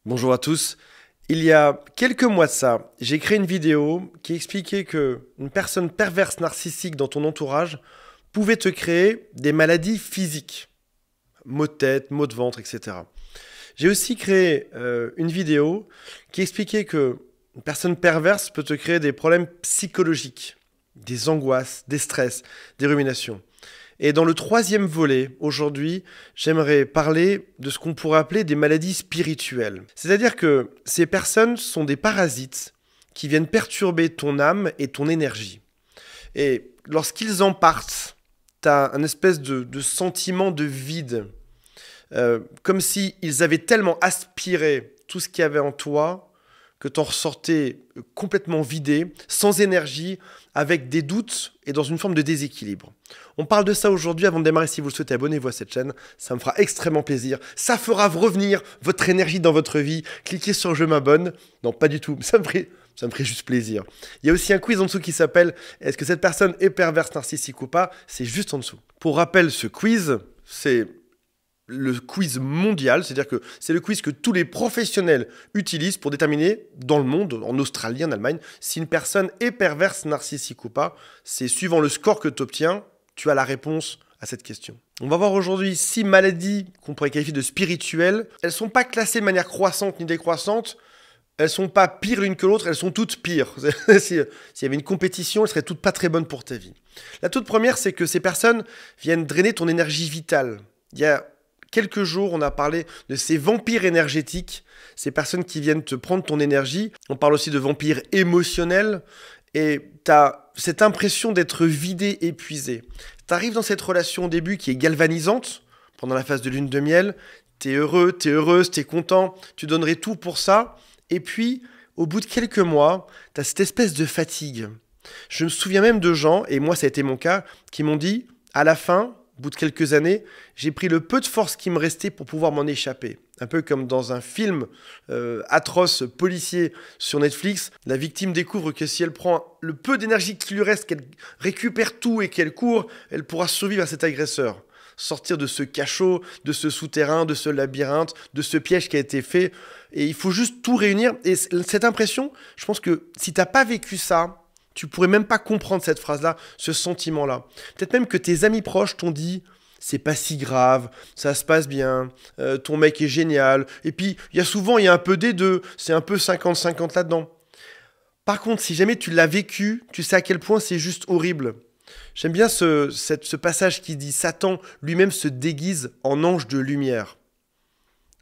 Bonjour à tous. Il y a quelques mois de ça, j'ai créé une vidéo qui expliquait que une personne perverse narcissique dans ton entourage pouvait te créer des maladies physiques, maux de tête, maux de ventre, etc. J'ai aussi créé une vidéo qui expliquait que une personne perverse peut te créer des problèmes psychologiques, des angoisses, des stress, des ruminations. Et dans le troisième volet, aujourd'hui, j'aimerais parler de ce qu'on pourrait appeler des maladies spirituelles. C'est-à-dire que ces personnes sont des parasites qui viennent perturber ton âme et ton énergie. Et lorsqu'ils en partent, tu as un espèce de sentiment de vide, comme s'ils avaient tellement aspiré tout ce qu'il y avait en toi que tu en ressortais complètement vidé, sans énergie, avec des doutes et dans une forme de déséquilibre. On parle de ça aujourd'hui. Avant de démarrer, si vous le souhaitez, abonnez-vous à cette chaîne. Ça me fera extrêmement plaisir. Ça fera revenir votre énergie dans votre vie. Cliquez sur je m'abonne. Non, pas du tout. Ça me ferait juste plaisir. Il y a aussi un quiz en dessous qui s'appelle est-ce que cette personne est perverse, narcissique ou pas? C'est juste en dessous. Pour rappel, ce quiz, c'est le quiz mondial, c'est-à-dire que c'est le quiz que tous les professionnels utilisent pour déterminer dans le monde, en Australie, en Allemagne, si une personne est perverse, narcissique ou pas. C'est suivant le score que tu obtiens, tu as la réponse à cette question. On va voir aujourd'hui 6 maladies qu'on pourrait qualifier de spirituelles. Elles ne sont pas classées de manière croissante ni décroissante. Elles ne sont pas pires l'une que l'autre, elles sont toutes pires. S'il y avait une compétition, elles seraient toutes pas très bonnes pour ta vie. La toute première, c'est que ces personnes viennent drainer ton énergie vitale. Il y a quelques jours, on a parlé de ces vampires énergétiques, ces personnes qui viennent te prendre ton énergie. On parle aussi de vampires émotionnels. Et tu as cette impression d'être vidé, épuisé. Tu arrives dans cette relation au début qui est galvanisante, pendant la phase de lune de miel. Tu es heureux, tu es heureuse, tu es content, tu donnerais tout pour ça. Et puis, au bout de quelques mois, tu as cette espèce de fatigue. Je me souviens même de gens, et moi ça a été mon cas, qui m'ont dit, à la fin, au bout de quelques années, j'ai pris le peu de force qui me restait pour pouvoir m'en échapper. Un peu comme dans un film atroce policier sur Netflix, la victime découvre que si elle prend le peu d'énergie qui lui reste, qu'elle récupère tout et qu'elle court, elle pourra survivre à cet agresseur. Sortir de ce cachot, de ce souterrain, de ce labyrinthe, de ce piège qui a été fait. Et il faut juste tout réunir. Et cette impression, je pense que si tu n'as pas vécu ça, tu pourrais même pas comprendre cette phrase-là, ce sentiment-là. Peut-être même que tes amis proches t'ont dit c'est pas si grave, ça se passe bien, ton mec est génial. Et puis, il y a un peu des deux, c'est un peu 50-50 là-dedans. Par contre, si jamais tu l'as vécu, tu sais à quel point c'est juste horrible. J'aime bien ce passage qui dit Satan lui-même se déguise en ange de lumière.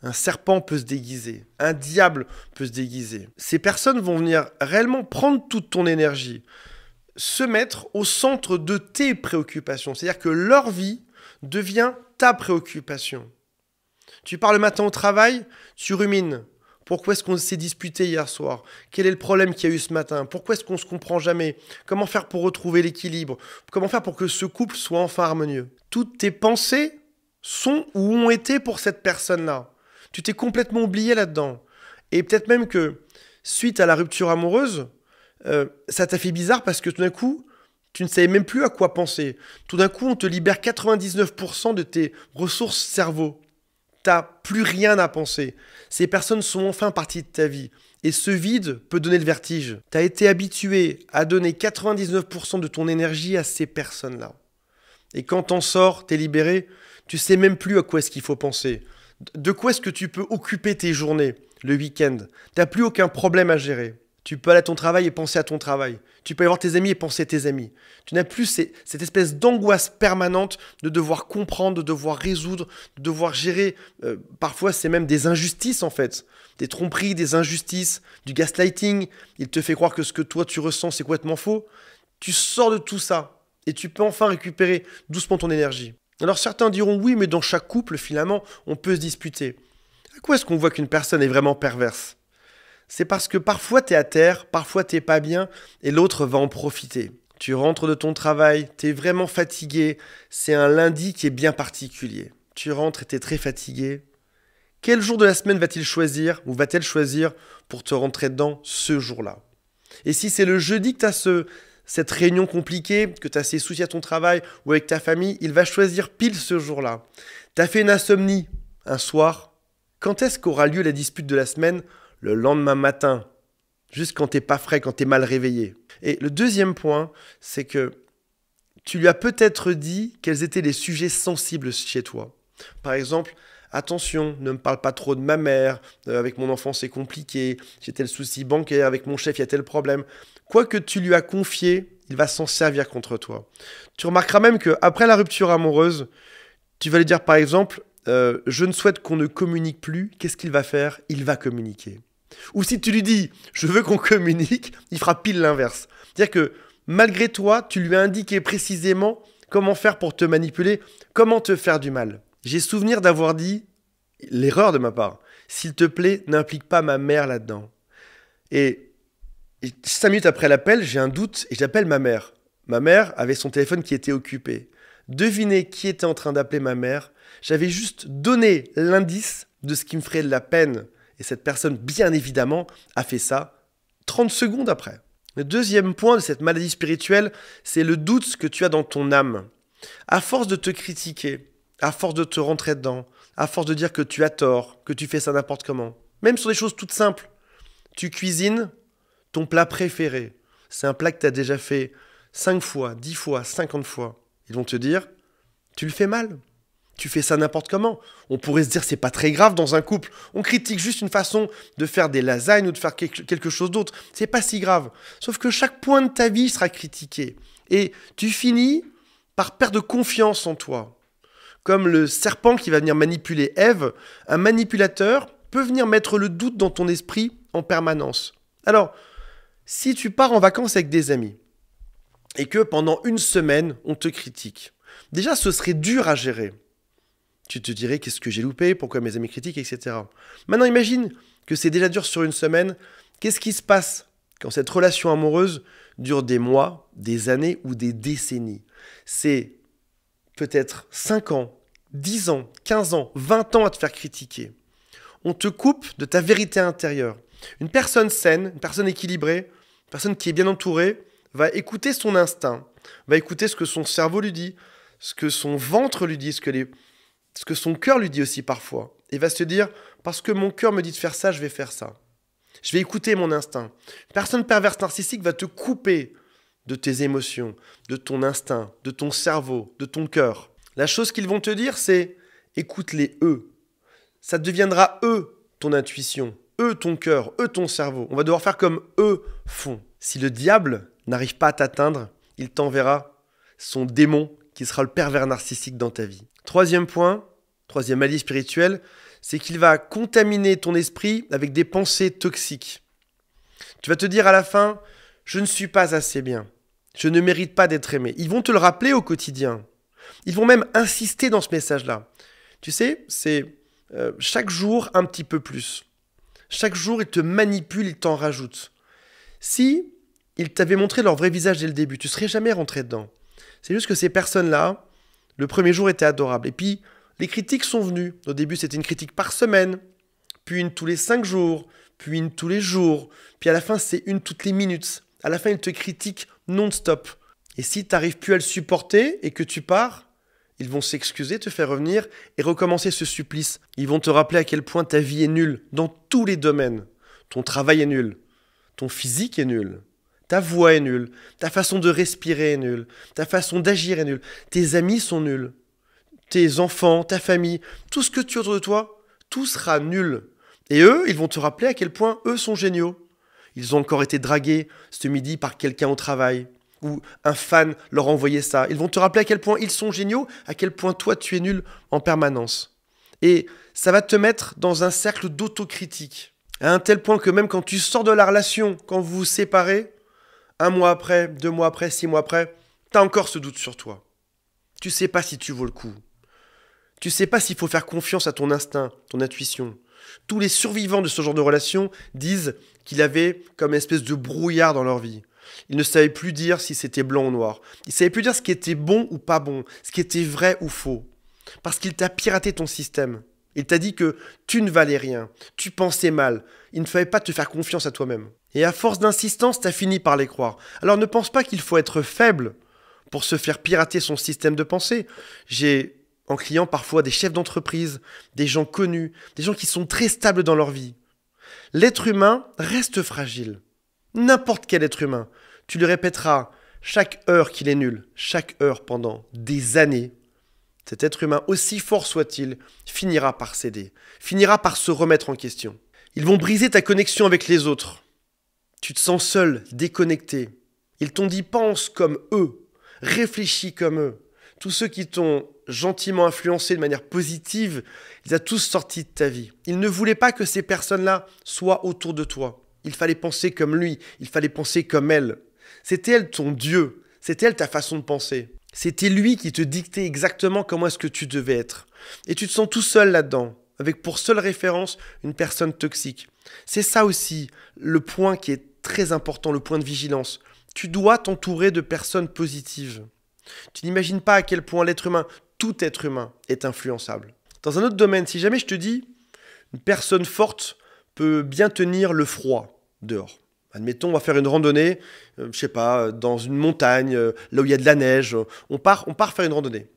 Un serpent peut se déguiser, un diable peut se déguiser. Ces personnes vont venir réellement prendre toute ton énergie, se mettre au centre de tes préoccupations. C'est-à-dire que leur vie devient ta préoccupation. Tu pars le matin au travail, tu rumines. Pourquoi est-ce qu'on s'est disputé hier soir? Quel est le problème qu'il y a eu ce matin? Pourquoi est-ce qu'on ne se comprend jamais? Comment faire pour retrouver l'équilibre? Comment faire pour que ce couple soit enfin harmonieux? Toutes tes pensées sont ou ont été pour cette personne-là. Tu t'es complètement oublié là-dedans. Et peut-être même que, suite à la rupture amoureuse, ça t'a fait bizarre parce que tout d'un coup, tu ne savais même plus à quoi penser. Tout d'un coup, on te libère 99% de tes ressources cerveau. T'as plus rien à penser. Ces personnes sont enfin parties de ta vie. Et ce vide peut donner le vertige. T'as été habitué à donner 99% de ton énergie à ces personnes-là. Et quand t'en sors, t'es libéré, tu sais même plus à quoi est-ce qu'il faut penser. De quoi est-ce que tu peux occuper tes journées, le week-end? T'as plus aucun problème à gérer. Tu peux aller à ton travail et penser à ton travail. Tu peux aller voir tes amis et penser à tes amis. Tu n'as plus cette espèce d'angoisse permanente de devoir comprendre, de devoir résoudre, de devoir gérer. Parfois, c'est même des injustices en fait. Des tromperies, des injustices, du gaslighting. Il te fait croire que ce que toi tu ressens, c'est complètement faux. Tu sors de tout ça et tu peux enfin récupérer doucement ton énergie. Alors certains diront oui, mais dans chaque couple, finalement, on peut se disputer. À quoi est-ce qu'on voit qu'une personne est vraiment perverse? C'est parce que parfois t'es à terre, parfois t'es pas bien, et l'autre va en profiter. Tu rentres de ton travail, t'es vraiment fatigué, c'est un lundi qui est bien particulier. Tu rentres et t'es très fatigué. Quel jour de la semaine va-t-il choisir, ou va-t-elle choisir, pour te rentrer dedans ce jour-là? Et si c'est le jeudi que t'as cette réunion compliquée, que tu as ces soucis à ton travail ou avec ta famille, il va choisir pile ce jour-là. Tu as fait une insomnie un soir, Quand est-ce qu'aura lieu la dispute de la semaine? Le lendemain matin. Juste quand t'es pas frais, quand t'es mal réveillé. Et le deuxième point, c'est que tu lui as peut-être dit quels étaient les sujets sensibles chez toi. Par exemple, attention, ne me parle pas trop de ma mère, avec mon enfant c'est compliqué, j'ai tel souci bancaire, avec mon chef il y a tel problème. Quoi que tu lui as confié, il va s'en servir contre toi. Tu remarqueras même qu'après la rupture amoureuse, tu vas lui dire par exemple, je ne souhaite qu'on ne communique plus, qu'est-ce qu'il va faire? Il va communiquer. Ou si tu lui dis, je veux qu'on communique, il fera pile l'inverse. C'est-à-dire que malgré toi, tu lui as indiqué précisément comment faire pour te manipuler, comment te faire du mal. J'ai souvenir d'avoir dit, l'erreur de ma part, s'il te plaît, n'implique pas ma mère là-dedans. Et 5 minutes après l'appel, j'ai un doute et j'appelle ma mère. Ma mère avait son téléphone qui était occupé. Devinez qui était en train d'appeler ma mère. J'avais juste donné l'indice de ce qui me ferait de la peine. Et cette personne, bien évidemment, a fait ça 30 secondes après. Le deuxième point de cette maladie spirituelle, c'est le doute que tu as dans ton âme. À force de te critiquer, à force de te rentrer dedans, à force de dire que tu as tort, que tu fais ça n'importe comment, même sur des choses toutes simples, tu cuisines ton plat préféré. C'est un plat que tu as déjà fait 5 fois, 10 fois, 50 fois. Ils vont te dire, tu le fais mal. Tu fais ça n'importe comment. On pourrait se dire c'est pas très grave dans un couple. On critique juste une façon de faire des lasagnes ou de faire quelque chose d'autre. C'est pas si grave. Sauf que chaque point de ta vie sera critiqué. Et tu finis par perdre confiance en toi. Comme le serpent qui va venir manipuler Ève, un manipulateur peut venir mettre le doute dans ton esprit en permanence. Alors, si tu pars en vacances avec des amis et que pendant une semaine, on te critique, déjà ce serait dur à gérer. Tu te dirais qu'est-ce que j'ai loupé, pourquoi mes amis critiquent, etc. Maintenant, imagine que c'est déjà dur sur une semaine. Qu'est-ce qui se passe quand cette relation amoureuse dure des mois, des années ou des décennies? C'est peut-être 5 ans, 10 ans, 15 ans, 20 ans à te faire critiquer. On te coupe de ta vérité intérieure. Une personne saine, une personne équilibrée, une personne qui est bien entourée, va écouter son instinct, va écouter ce que son cerveau lui dit, ce que son ventre lui dit, ce que son cœur lui dit aussi parfois. Et va se dire, parce que mon cœur me dit de faire ça, je vais faire ça. Je vais écouter mon instinct. Une personne perverse narcissique va te couper de tes émotions, de ton instinct, de ton cerveau, de ton cœur. La chose qu'ils vont te dire, c'est écoute-les eux. Ça deviendra eux ton intuition, eux ton cœur, eux ton cerveau. On va devoir faire comme eux font. Si le diable n'arrive pas à t'atteindre, il t'enverra son démon qui sera le pervers narcissique dans ta vie. Troisième point, troisième maladie spirituelle, c'est qu'il va contaminer ton esprit avec des pensées toxiques. Tu vas te dire à la fin, je ne suis pas assez bien, je ne mérite pas d'être aimé. Ils vont te le rappeler au quotidien. Ils vont même insister dans ce message-là. Tu sais, c'est chaque jour un petit peu plus. Chaque jour, ils te manipulent, ils t'en rajoutent. Si ils t'avaient montré leur vrai visage dès le début, tu ne serais jamais rentré dedans. C'est juste que ces personnes-là, le premier jour était adorable. Et puis, les critiques sont venues. Au début, c'était une critique par semaine, puis une tous les 5 jours, puis une tous les jours. Puis à la fin, c'est une toutes les minutes. À la fin, ils te critiquent non-stop. Et si tu n'arrives plus à le supporter et que tu pars, ils vont s'excuser, te faire revenir et recommencer ce supplice. Ils vont te rappeler à quel point ta vie est nulle dans tous les domaines. Ton travail est nul, ton physique est nul, ta voix est nulle, ta façon de respirer est nulle, ta façon d'agir est nulle, tes amis sont nuls, tes enfants, ta famille, tout ce que tu as autour de toi, tout sera nul. Et eux, ils vont te rappeler à quel point eux sont géniaux. Ils ont encore été dragués ce midi par quelqu'un au travail, ou un fan leur a envoyé ça. Ils vont te rappeler à quel point ils sont géniaux, à quel point toi tu es nul en permanence. Et ça va te mettre dans un cercle d'autocritique, à un tel point que même quand tu sors de la relation, quand vous vous séparez, 1 mois après, 2 mois après, 6 mois après, t'as encore ce doute sur toi. Tu sais pas si tu vaux le coup. Tu sais pas s'il faut faire confiance à ton instinct, ton intuition. Tous les survivants de ce genre de relation disent qu'il avait comme une espèce de brouillard dans leur vie. Ils ne savaient plus dire si c'était blanc ou noir. Ils ne savaient plus dire ce qui était bon ou pas bon, ce qui était vrai ou faux. Parce qu'il t'a piraté ton système. Il t'a dit que tu ne valais rien, tu pensais mal. Il ne fallait pas te faire confiance à toi-même. Et à force d'insistance, t'as fini par les croire. Alors ne pense pas qu'il faut être faible pour se faire pirater son système de pensée. J'ai en client parfois des chefs d'entreprise, des gens connus, des gens qui sont très stables dans leur vie. L'être humain reste fragile. N'importe quel être humain. Tu le répéteras chaque heure qu'il est nul, chaque heure pendant des années. Cet être humain, aussi fort soit-il, finira par céder, finira par se remettre en question. Ils vont briser ta connexion avec les autres. Tu te sens seul, déconnecté. Ils t'ont dit pense comme eux, réfléchis comme eux. Tous ceux qui t'ont gentiment influencé de manière positive, ils ont tous sorti de ta vie. Ils ne voulaient pas que ces personnes-là soient autour de toi. Il fallait penser comme lui, il fallait penser comme elle. C'était elle ton Dieu, c'était elle ta façon de penser. C'était lui qui te dictait exactement comment est-ce que tu devais être. Et tu te sens tout seul là-dedans, avec pour seule référence une personne toxique. C'est ça aussi le point qui est très important, le point de vigilance. Tu dois t'entourer de personnes positives. Tu n'imagines pas à quel point l'être humain, tout être humain, est influençable. Dans un autre domaine, si jamais je te dis une personne forte peut bien tenir le froid dehors. Admettons, on va faire une randonnée, je sais pas, dans une montagne, là où il y a de la neige. On part faire une randonnée.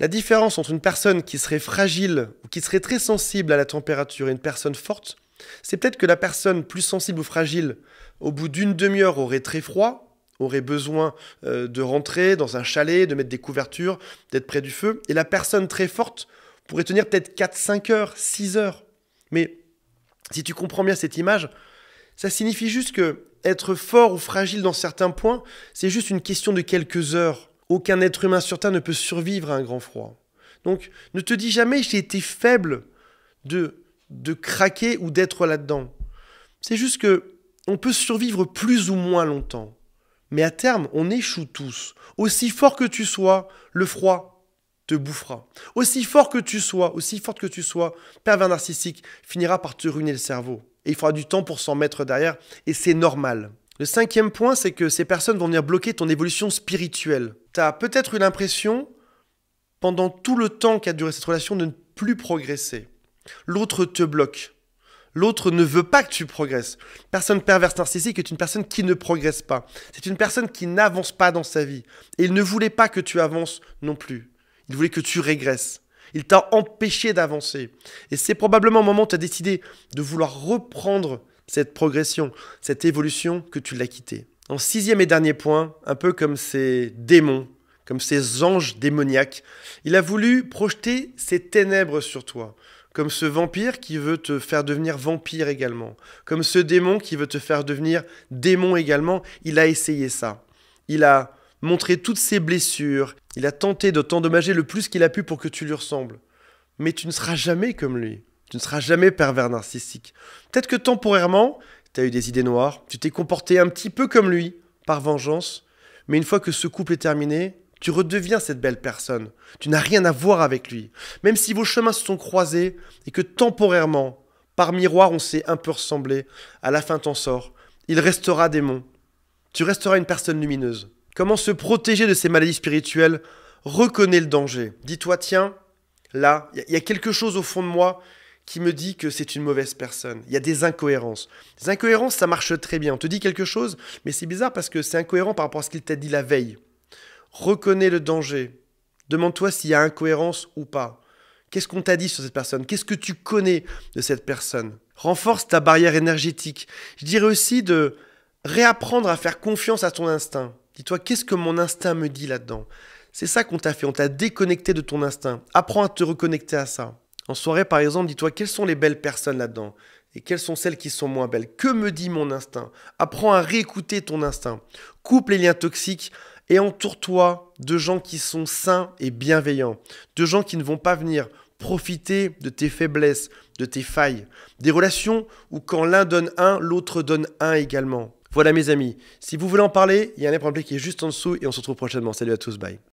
La différence entre une personne qui serait fragile ou qui serait très sensible à la température et une personne forte, c'est peut-être que la personne plus sensible ou fragile, au bout d'une demi-heure, aurait très froid, aurait besoin de rentrer dans un chalet, de mettre des couvertures, d'être près du feu. Et la personne très forte pourrait tenir peut-être 4, 5 heures, 6 heures. Mais si tu comprends bien cette image, ça signifie juste que être fort ou fragile dans certains points, c'est juste une question de quelques heures. Aucun être humain sur Terre ne peut survivre à un grand froid. Donc, ne te dis jamais j'ai été faible de craquer ou d'être là-dedans. C'est juste que on peut survivre plus ou moins longtemps. Mais à terme, on échoue tous. Aussi fort que tu sois, le froid te bouffera. Aussi fort que tu sois, aussi forte que tu sois, pervers narcissique finira par te ruiner le cerveau. Et il faudra du temps pour s'en mettre derrière, et c'est normal. Le 5e point, c'est que ces personnes vont venir bloquer ton évolution spirituelle. Tu as peut-être eu l'impression, pendant tout le temps qu'a duré cette relation, de ne plus progresser. L'autre te bloque. L'autre ne veut pas que tu progresses. Personne perverse narcissique est une personne qui ne progresse pas. C'est une personne qui n'avance pas dans sa vie. Et il ne voulait pas que tu avances non plus. Il voulait que tu régresses. Il t'a empêché d'avancer. Et c'est probablement au moment où tu as décidé de vouloir reprendre cette progression, cette évolution, que tu l'as quitté. En 6e et dernier point, un peu comme ces démons, comme ces anges démoniaques, il a voulu projeter ses ténèbres sur toi. Comme ce vampire qui veut te faire devenir vampire également. Comme ce démon qui veut te faire devenir démon également. Il a essayé ça. Il a montré toutes ses blessures. Il a tenté de t'endommager le plus qu'il a pu pour que tu lui ressembles. Mais tu ne seras jamais comme lui. Tu ne seras jamais pervers narcissique. Peut-être que temporairement, tu as eu des idées noires. Tu t'es comporté un petit peu comme lui, par vengeance. Mais une fois que ce couple est terminé, tu redeviens cette belle personne. Tu n'as rien à voir avec lui. Même si vos chemins se sont croisés et que temporairement, par miroir, on s'est un peu ressemblé, à la fin t'en sors. Il restera démon. Tu resteras une personne lumineuse. Comment se protéger de ces maladies spirituelles? Reconnais le danger. Dis-toi, tiens, là, il y a quelque chose au fond de moi qui me dit que c'est une mauvaise personne. Il y a des incohérences. Les incohérences, ça marche très bien. On te dit quelque chose, mais c'est bizarre parce que c'est incohérent par rapport à ce qu'il t'a dit la veille. Reconnais le danger. Demande-toi s'il y a incohérence ou pas. Qu'est-ce qu'on t'a dit sur cette personne? Qu'est-ce que tu connais de cette personne? Renforce ta barrière énergétique. Je dirais aussi de réapprendre à faire confiance à ton instinct. Dis-toi, qu'est-ce que mon instinct me dit là-dedans? C'est ça qu'on t'a fait, on t'a déconnecté de ton instinct. Apprends à te reconnecter à ça. En soirée, par exemple, dis-toi, quelles sont les belles personnes là-dedans? Et quelles sont celles qui sont moins belles? Que me dit mon instinct? Apprends à réécouter ton instinct. Coupe les liens toxiques et entoure-toi de gens qui sont sains et bienveillants. De gens qui ne vont pas venir profiter de tes faiblesses, de tes failles. Des relations où quand l'un donne un, l'autre donne un également. Voilà mes amis, si vous voulez en parler, il y a un lien pour appeler qui est juste en dessous et on se retrouve prochainement. Salut à tous, bye.